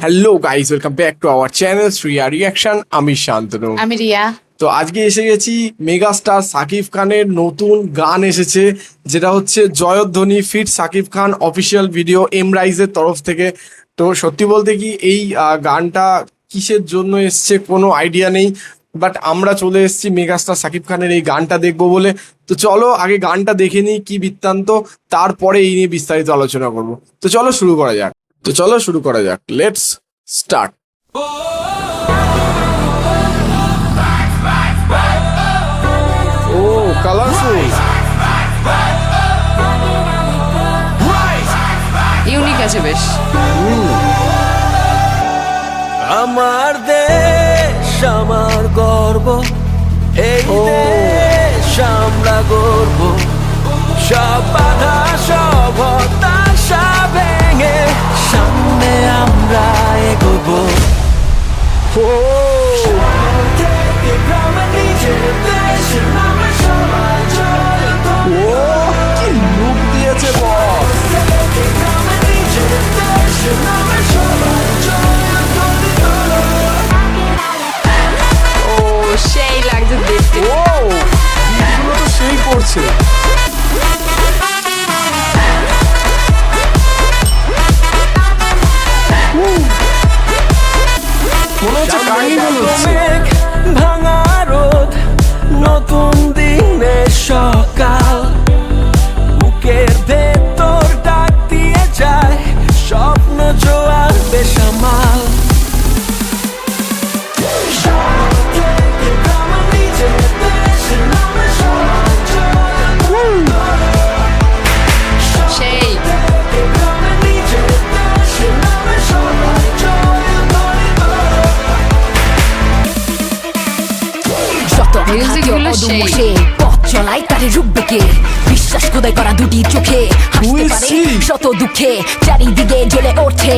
Hello guys, welcome back to our channel Shriya reaction. আমি শান্তনু। আমি রিয়া। তো আজকে এসে গেছি মেগাস্টার সাকিব খানের নতুন গান এসেছে, যেটা হচ্ছে জয়ধ্বনি fit Shakib Khan official video এমরাইজের তরফ থেকে। তো সত্যি বলতে কি এই গানটা কিসের জন্য এসছে কোনো আইডিয়া নেই, বাট আমরা চলে এসেছি মেগাস্টার সাকিব খানের এই গানটা দেখবো বলে। তো চলো আগে গানটা দেখে নিই কি বৃত্তান্ত, তারপরে এই নিয়ে বিস্তারিত আলোচনা করব। তো চলো শুরু করা যাক। Let's start. ও কালারফুল, ইউনিক আছে বেশ। আমার দেশ আমার গর্ব, এই দেশ আমরা গর্ব, সব বাধা সব হতাশা ভেঙে সামনে আমরা এগোবো। ও কি লুক দিয়েছে বস। ও সেই লাগছে দেখতে। ও এগুলো তো সেই করছে। মনে হচ্ছে কার্নিভাল হচ্ছে। ভাঙা রোদ, নতুন দিনের সকাল, বুকের ভেতর ডাক দিয়ে যায় স্বপ্ন জোয়ার বেসামাল। সেই মিউজিক গুলো সেই। পথ চলাই তারে রুখবে কে, বিশ্বাস খোদাই করা দুটি চোখে হাসতে পারে শত দুঃখে, চারিদিকে জ্বলে ওঠে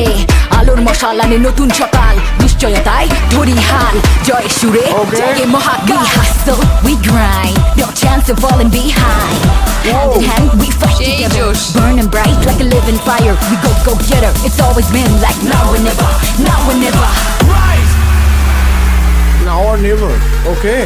আলোর মশালানে নতুন সকাল, নিশ্চয়তায় ধরি হাল, জয় সুরে জাগে মহাবি hustle we grind, no chance of falling behind, hand in hand we fight সেই together, জোশ। burning bright like a living fire, we go getter, it's always been like now or never, now or never. Now or never. Okay.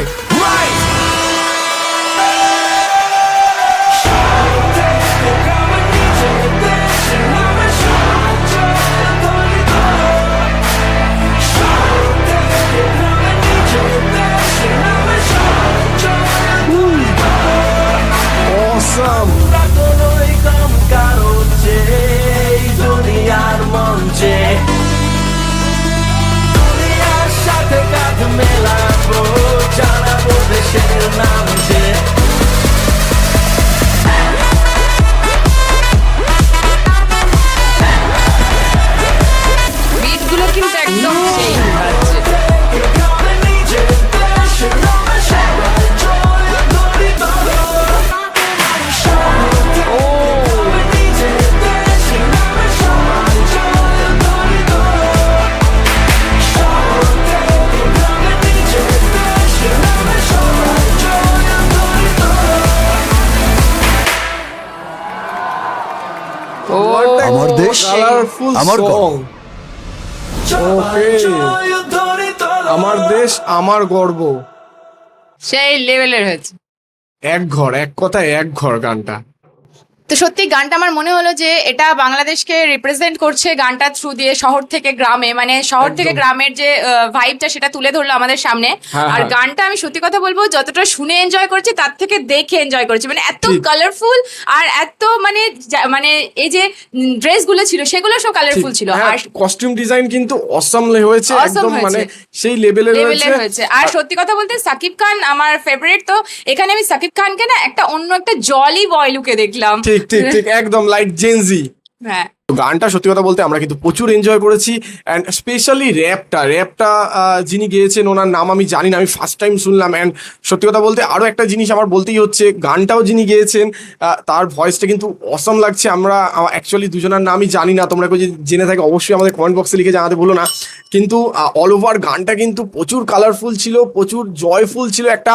Awesome. দুনিয়ার মঞ্চে দুনিয়ার সাথে কাঁধ মেলাবো, জানাবো দেশের নাম যে। বিট গুলো কিন্তু একদম সেই বাজছে। ও আমার দেশ, কালারফুল আমার গর্ব। সং। ওকে, আমার দেশ আমার গর্ব। সেই লেভেলের হয়েছে। এক ঘর, এক কথায় এক ঘর গানটা। তো সত্যি গানটা আমার মনে হলো যে এটা বাংলাদেশকে রিপ্রেজেন্ট করছে গানটা থ্রু দিয়ে, শহর থেকে গ্রামে, মানে শহর থেকে একদম। গ্রামের যে ভাইবটা সেটা তুলে ধরলো আমাদের সামনে। হ্যাঁ, আর হ্যাঁ। গানটা আমি সত্যি কথা বলবো, যতটা শুনে এনজয় করেছি তার থেকে দেখে এনজয় করেছি। মানে এত ঠিক। কালারফুল আর এত মানে মানে এই যে ড্রেসগুলো ছিল সেগুলো সব কালারফুল ছিল। আর কস্টিউম ডিজাইন কিন্তু অসম হয়েছে, Awesome একদম হয়েছে। মানে সেই লেভেলের লেভেলের হয়েছে। হয়েছে। আর সত্যি কথা বলতে সাকিব খান আমার ফেভারিট, তো এখানে আমি সাকিব খানকে না একটা অন্য একটা জলি বয় লুকে দেখলাম। ঠিক ঠিক ঠিক, একদম লাইক জেনজি। হ্যাঁ, তো গানটা সত্যি কথা বলতে আমরা কিন্তু প্রচুর এনজয় করেছি। অ্যান্ড স্পেশালি র্যাপটা যিনি গেয়েছেন ওনার নাম আমি জানি না, আমি ফার্স্ট টাইম শুনলাম। অ্যান্ড সত্যি কথা বলতে আরও একটা জিনিস আমার বলতেই হচ্ছে, গানটাও যিনি গেয়েছেন তার ভয়েসটা কিন্তু অসম লাগছে। আমরা অ্যাকচুয়ালি দুজনের নামই জানি না, তোমরা কেউ যদি জেনে থাকে অবশ্যই আমাদের কমেন্ট বক্সে লিখে জানাতে ভুলো না। কিন্তু অল ওভার গানটা কিন্তু প্রচুর কালারফুল ছিল, প্রচুর জয়ফুল ছিল, একটা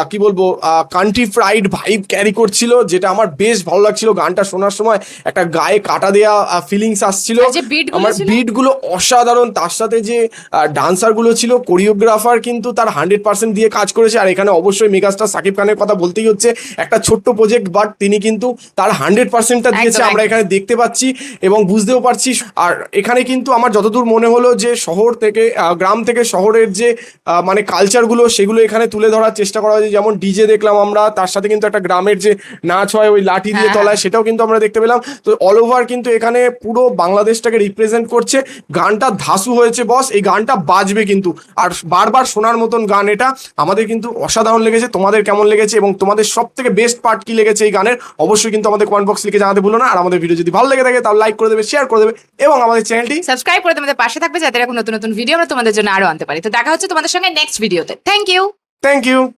কি বলবো কান্ট্রি ফ্রাইড ভাইব ক্যারি করছিল, যেটা আমার বেশ ভালো লাগছিল গানটা শোনার সময়। একটা গায়ে কাটা দেয়া ফিলিংস আসছিল। আর যে beat গুলো আমার ছিল? বিট গুলো অসাধারণ, তার সাথে যে ডান্সার গুলো ছিল, কোরিওগ্রাফার কিন্তু তার 100% দিয়ে কাজ করেছে। আর এখানে অবশ্যই মেগাস্টার সাকিব খানের কথা বলতেই হচ্ছে, একটা ছোট্ট প্রজেক্ট বাট তিনি কিন্তু তার 100%টা দিয়েছে, একদম, আমরা একদম। এখানে দেখতে পাচ্ছি এবং বুঝতেও পারছি। আর এখানে কিন্তু আমার যতদূর মনে হলো যে শহর থেকে গ্রাম থেকে শহরের যে মানে কালচারগুলো সেগুলো এখানে তুলে ধরার চেষ্টা করা হয়েছে। যেমন ডিজে দেখলাম আমরা, তার সাথে কিন্তু একটা গ্রামের যে নাচ হয় ওই লাঠি দিয়ে হ্যাঁ, তলায়, সেটাও কিন্তু আমরা দেখতে পেলাম। তো অল ওভার কিন্তু এখানে পুরো বাংলাদেশটাকে রিপ্রেজেন্ট করছে। গানটা ধাসু হয়েছে বস, এই গানটা বাজবে কিন্তু, আর বারবার শোনার মতন গান এটা। আমাদের কিন্তু অসাধারণ লেগেছে। তোমাদের কেমন লেগেছে এবং তোমাদের সব থেকে বেস্ট পার্ট কি লেগেছে এই গানের, অবশ্যই কিন্তু আমাদের কমেন্ট বক্স লিখে জানাতে ভুলো না। আর আমাদের ভিডিও যদি ভালো লেগে থাকে তাহলে লাইক করে দেবে, শেয়ার করে দেবে এবং আমাদের চ্যানেলটি সাবস্ক্রাইব করে তোমাদের পাশে থাকবে, যাতে এরকম নতুন নতুন ভিডিও আমরা তোমাদের জন্য আরো আনতে পারি। তো দেখা হচ্ছে তোমাদের সঙ্গে নেক্সট ভিডিওতে। Thank you. Thank you.